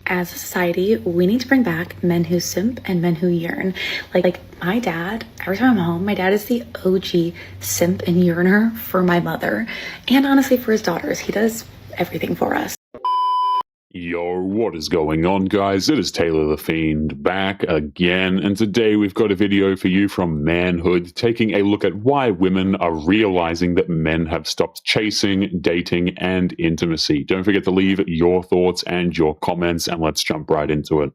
As a society, we need to bring back men who simp and men who yearn. Like my dad, every time I'm home, my dad is the OG simp and yearner for my mother. And honestly, for his daughters. He does everything for us. Yo, what is going on, guys? It is Taylor the Fiend back again, and today we've got a video for you from Manhood, taking a look at why women are realizing that men have stopped chasing, dating, and intimacy. Don't forget to leave your thoughts and your comments, and let's jump right into it.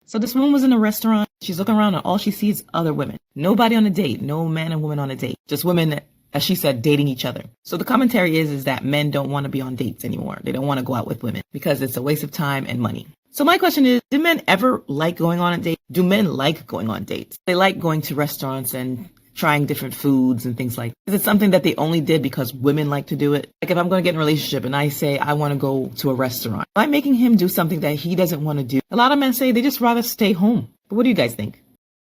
So this woman was in a restaurant. She's looking around and all she sees other women. Nobody on a date. No man and woman on a date. Just women, as she said, dating each other. So the commentary is that men don't want to be on dates anymore. They don't want to go out with women because it's a waste of time and money. So my question is, do men ever like going on a date? Do men like going on dates? They like going to restaurants and trying different foods and things like that. Is it something that they only did because women like to do it? Like if I'm going to get in a relationship and I say I want to go to a restaurant, am I making him do something that he doesn't want to do? A lot of men say they just rather stay home. But what do you guys think?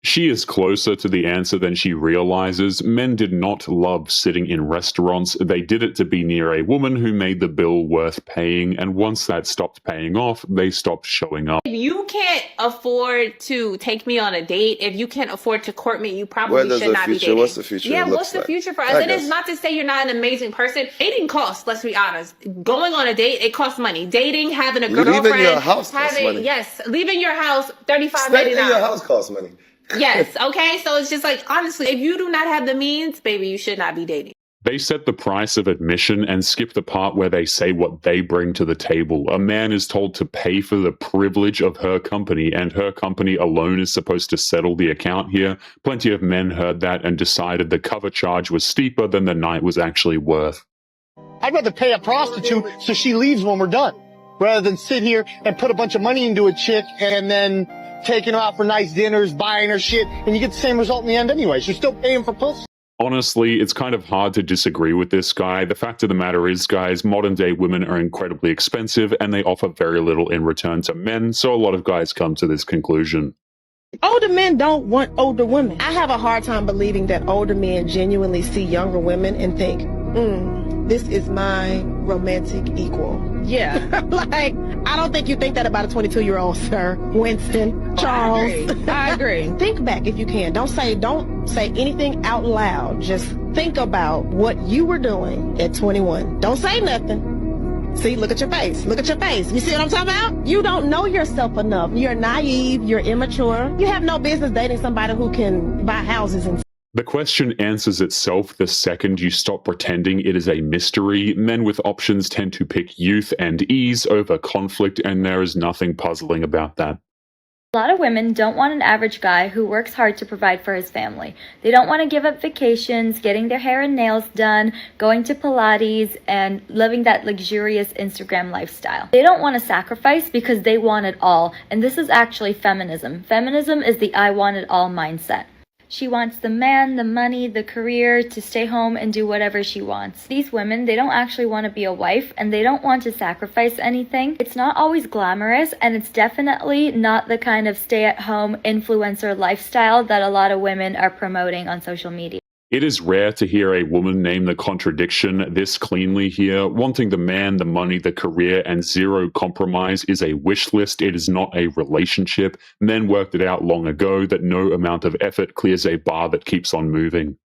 She is closer to the answer than she realizes. Men did not love sitting in restaurants. They did it to be near a woman who made the bill worth paying, and once that stopped paying off, they stopped showing up. If you can't afford to take me on a date, if you can't afford to court me, you probably should not be dating. What's the future? Yeah, what's the future for us? It is not to say you're not an amazing person. Dating costs, let's be honest. Going on a date, it costs money. Dating, having a girlfriend, leaving your house costs money. Yes, leaving your house, $35.99. Staying in your house costs money. Yes, okay? So it's just like, honestly, if you do not have the means, baby, you should not be dating. They set the price of admission and skip the part where they say what they bring to the table. A man is told to pay for the privilege of her company, and her company alone is supposed to settle the account here. Plenty of men heard that and decided the cover charge was steeper than the night was actually worth. I'd rather pay a prostitute so she leaves when we're done, rather than sit here and put a bunch of money into a chick and then taking her out for nice dinners, buying her shit, and you get the same result in the end anyways. You're still paying for pussy. Honestly, it's kind of hard to disagree with this guy. The fact of the matter is, guys, modern day women are incredibly expensive and they offer very little in return to men, so a lot of guys come to this conclusion. Older men don't want older women. I have a hard time believing that older men genuinely see younger women and think, this is my romantic equal. Yeah. Like, I don't think you think that about a 22-year-old, sir. Winston, Charles. I agree. Think back if you can. Don't say anything out loud. Just think about what you were doing at 21. Don't say nothing. See, look at your face. Look at your face. You see what I'm talking about? You don't know yourself enough. You're naive. You're immature. You have no business dating somebody who can buy houses and The question answers itself the second you stop pretending it is a mystery. Men with options tend to pick youth and ease over conflict, and there is nothing puzzling about that. A lot of women don't want an average guy who works hard to provide for his family. They don't want to give up vacations, getting their hair and nails done, going to Pilates, and living that luxurious Instagram lifestyle. They don't want to sacrifice because they want it all, and this is actually feminism. Feminism is the I want it all mindset. She wants the man, the money, the career, to stay home and do whatever she wants. These women, they don't actually want to be a wife and they don't want to sacrifice anything. It's not always glamorous, and it's definitely not the kind of stay-at-home influencer lifestyle that a lot of women are promoting on social media. It is rare to hear a woman name the contradiction this cleanly here. Wanting the man, the money, the career, and zero compromise is a wish list. It is not a relationship. Men worked it out long ago that no amount of effort clears a bar that keeps on moving.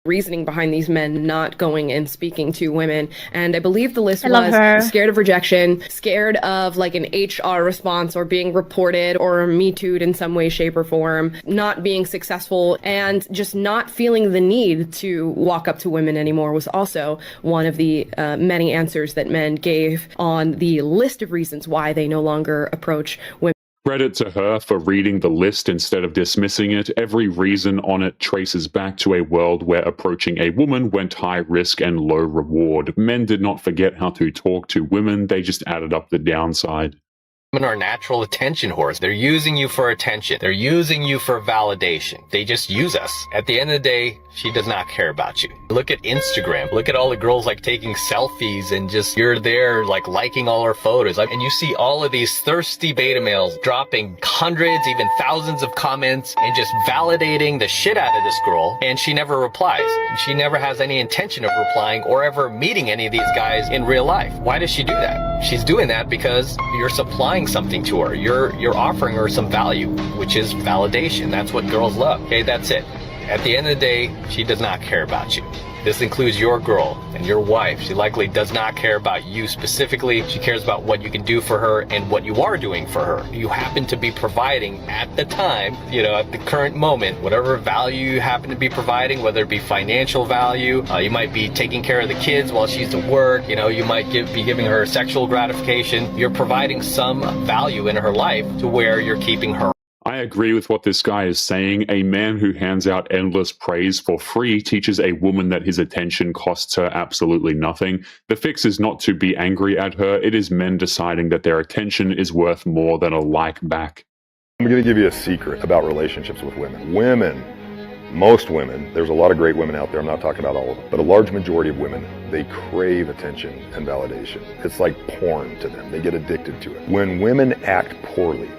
Reasoning behind these men not going and speaking to women, and I believe the list was scared of rejection, scared of like an HR response or being reported or Me Too'd in some way, shape, or form, not being successful, and just not feeling the need to walk up to women anymore was also one of the many answers that men gave on the list of reasons why they no longer approach women. Credit to her for reading the list instead of dismissing it. Every reason on it traces back to a world where approaching a woman went high risk and low reward. Men did not forget how to talk to women, they just added up the downside. Women are natural attention whores. They're using you for attention. They're using you for validation. They just use us. At the end of the day, she does not care about you. Look at Instagram. Look at all the girls like taking selfies and just you're there like liking all her photos. And you see all of these thirsty beta males dropping hundreds, even thousands of comments and just validating the shit out of this girl. And she never replies. And she never has any intention of replying or ever meeting any of these guys in real life. Why does she do that? She's doing that because you're supplying providing something to her. You're offering her some value, which is validation. That's what girls love. Okay, that's it. At the end of the day, she does not care about you. This includes your girl and your wife. She likely does not care about you specifically. She cares about what you can do for her and what you are doing for her. You happen to be providing at the time, at the current moment, whatever value you happen to be providing, whether it be financial value, you might be taking care of the kids while she's at work, you might be giving her sexual gratification. You're providing some value in her life to where you're keeping her. I agree with what this guy is saying. A man who hands out endless praise for free teaches a woman that his attention costs her absolutely nothing. The fix is not to be angry at her. It is men deciding that their attention is worth more than a like back. I'm going to give you a secret about relationships with women. Most women, there's a lot of great women out there, I'm not talking about all of them, but a large majority of women, they crave attention and validation. It's like porn to them. They get addicted to it. When women act poorly,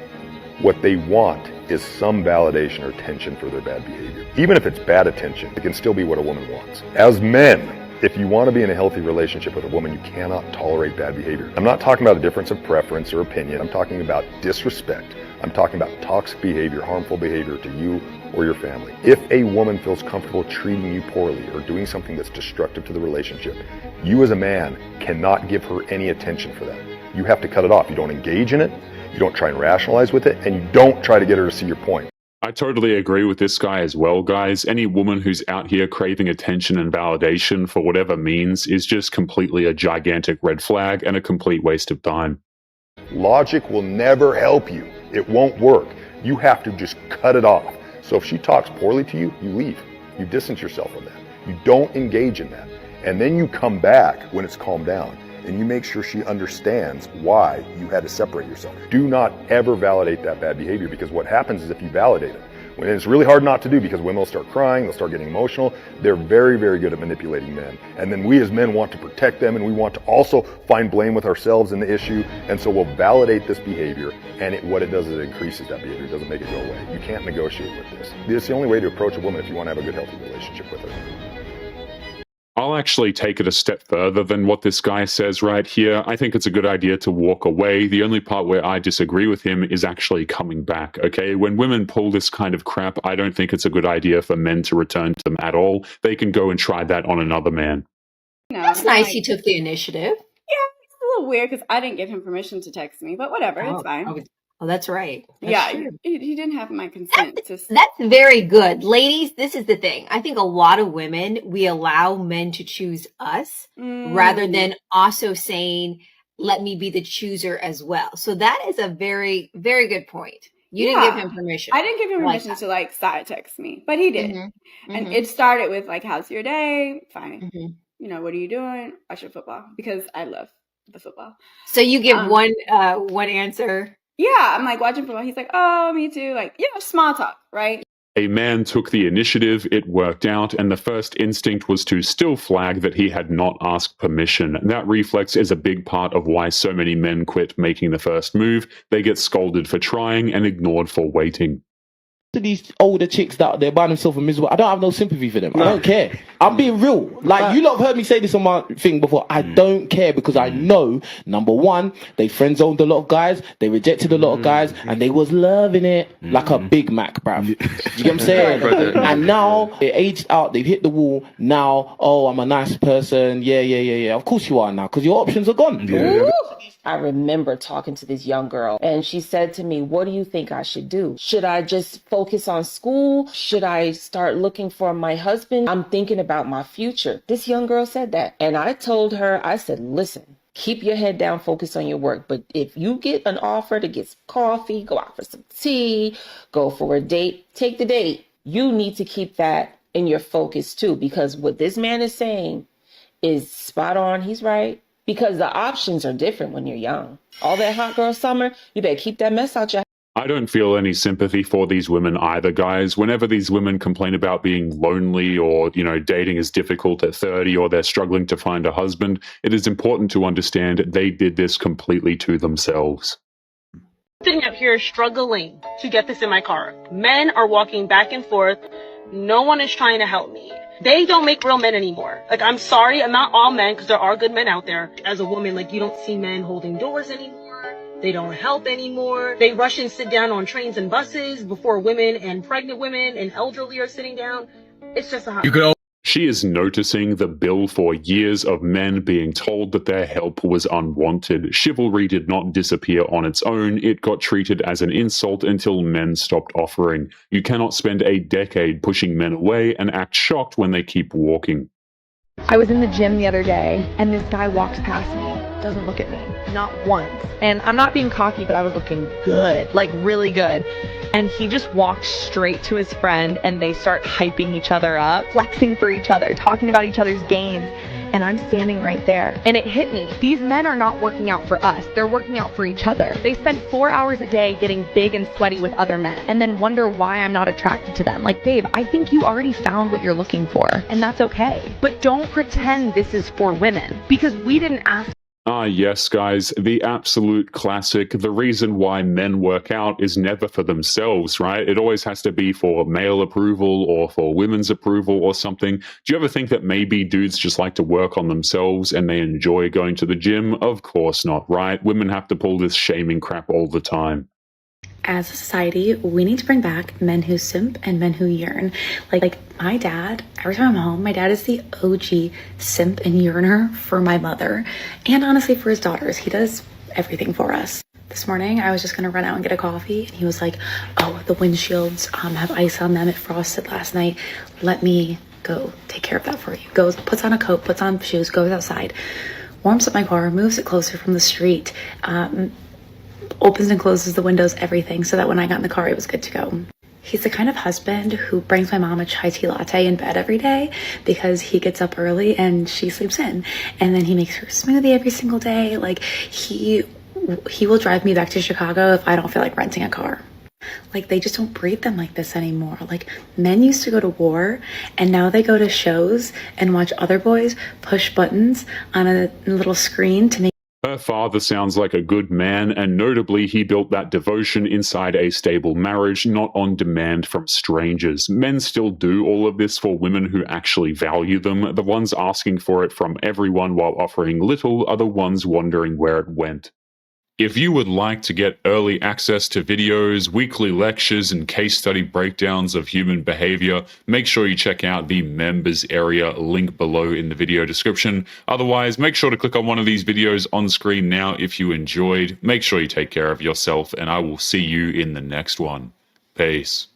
what they want is some validation or attention for their bad behavior. Even if it's bad attention, it can still be what a woman wants. As men, if you want to be in a healthy relationship with a woman, you cannot tolerate bad behavior. I'm not talking about a difference of preference or opinion. I'm talking about disrespect. I'm talking about toxic behavior, harmful behavior to you or your family. If a woman feels comfortable treating you poorly or doing something that's destructive to the relationship, you as a man cannot give her any attention for that. You have to cut it off. You don't engage in it. You don't try and rationalize with it, and you don't try to get her to see your point. I totally agree with this guy as well, guys. Any woman who's out here craving attention and validation for whatever means is just completely a gigantic red flag and a complete waste of time. Logic will never help you. It won't work. You have to just cut it off. So if she talks poorly to you, you leave. You distance yourself from that. You don't engage in that. And then you come back when it's calmed down. And you make sure she understands why you had to separate yourself. Do not ever validate that bad behavior, because what happens is if you validate it, when it's really hard not to do, because women will start crying, they'll start getting emotional, they're very, very good at manipulating men. And then we as men want to protect them, and we want to also find blame with ourselves in the issue, and so we'll validate this behavior, and what it does is it increases that behavior, it doesn't make it go away. You can't negotiate with this. This is the only way to approach a woman if you want to have a good, healthy relationship with her. I'll actually take it a step further than what this guy says right here. I think it's a good idea to walk away. The only part where I disagree with him is actually coming back, okay? When women pull this kind of crap, I don't think it's a good idea for men to return to them at all. They can go and try that on another man. No, that's nice. He took the initiative. Yeah, it's a little weird because I didn't give him permission to text me, but whatever, it's fine. Oh, that's right. He didn't have my consent. That's very good. Ladies, this is the thing. I think a lot of women, we allow men to choose us rather than also saying, let me be the chooser as well. So that is a very, very good point. You didn't give him permission. I didn't give him permission to side text me, but he did. And it started with how's your day? Fine. What are you doing? Watch your football, because I love the football. So you give one answer. Yeah, I'm watching football. He's like, oh, me too. Small talk, right? A man took the initiative, it worked out, and the first instinct was to still flag that he had not asked permission. That reflex is a big part of why so many men quit making the first move. They get scolded for trying and ignored for waiting. To these older chicks that they're by themselves and miserable, I don't have no sympathy for them. I don't care. I'm being real. You lot have heard me say this on my thing before. I don't care, because I know, number one, they friend zoned a lot of guys, they rejected a lot of guys, and they was loving it like a Big Mac, bruv. You get what I'm saying? And now they aged out, they've hit the wall. Now, oh, I'm a nice person. Yeah. Of course you are now, because your options are gone. I remember talking to this young girl, and she said to me, what do you think I should do? Should I just focus on school? Should I start looking for my husband? I'm thinking about my future. This young girl said that. And I told her, I said, listen, keep your head down, focus on your work. But if you get an offer to get some coffee, go out for some tea, go for a date, take the date. You need to keep that in your focus too, because what this man is saying is spot on. He's right. Because the options are different when you're young. All that hot girl summer, you better keep that mess out your house. I don't feel any sympathy for these women either, guys. Whenever these women complain about being lonely or, dating is difficult at 30 or they're struggling to find a husband, it is important to understand they did this completely to themselves. Sitting up here struggling to get this in my car. Men are walking back and forth. No one is trying to help me. They don't make real men anymore. I'm sorry, I'm not all men, because there are good men out there. As a woman, you don't see men holding doors anymore. They don't help anymore. They rush and sit down on trains and buses before women and pregnant women and elderly are sitting down. It's just a hot. She is noticing the bill for years of men being told that their help was unwanted. Chivalry did not disappear on its own. It got treated as an insult until men stopped offering. You cannot spend a decade pushing men away and act shocked when they keep walking. I was in the gym the other day, and this guy walks past me, doesn't look at me, not once. And I'm not being cocky, but I was looking good, like really good. And he just walked straight to his friend, and they start hyping each other up, flexing for each other, talking about each other's gains. And I'm standing right there. And it hit me. These men are not working out for us. They're working out for each other. They spend 4 hours a day getting big and sweaty with other men and then wonder why I'm not attracted to them. Like, babe, I think you already found what you're looking for, and that's okay. But don't pretend this is for women, because we didn't ask. Ah, yes, guys, the absolute classic. The reason why men work out is never for themselves, right? It always has to be for male approval or for women's approval or something. Do you ever think that maybe dudes just like to work on themselves and they enjoy going to the gym? Of course not, right? Women have to pull this shaming crap all the time. As a society, we need to bring back men who simp and men who yearn. Like my dad, every time I'm home, my dad is the OG simp and yearner for my mother, and honestly for his daughters. He does everything for us. This morning, I was just gonna run out and get a coffee, and he was like, oh, the windshields have ice on them. It frosted last night. Let me go take care of that for you. Goes, puts on a coat, puts on shoes, goes outside, warms up my car, moves it closer from the street, opens and closes the windows, everything, so that when I got in the car, it was good to go. He's the kind of husband who brings my mom a chai tea latte in bed every day because he gets up early and she sleeps in. And then he makes her a smoothie every single day. Like, he will drive me back to Chicago if I don't feel like renting a car. Like, they just don't breed them like this anymore. Like, men used to go to war, and now they go to shows and watch other boys push buttons on a little screen to make. Her father sounds like a good man, and notably he built that devotion inside a stable marriage, not on demand from strangers. Men still do all of this for women who actually value them. The ones asking for it from everyone while offering little are the ones wondering where it went. If you would like to get early access to videos, weekly lectures, and case study breakdowns of human behavior, make sure you check out the members area link below in the video description. Otherwise, make sure to click on one of these videos on screen now if you enjoyed. Make sure you take care of yourself, and I will see you in the next one. Peace.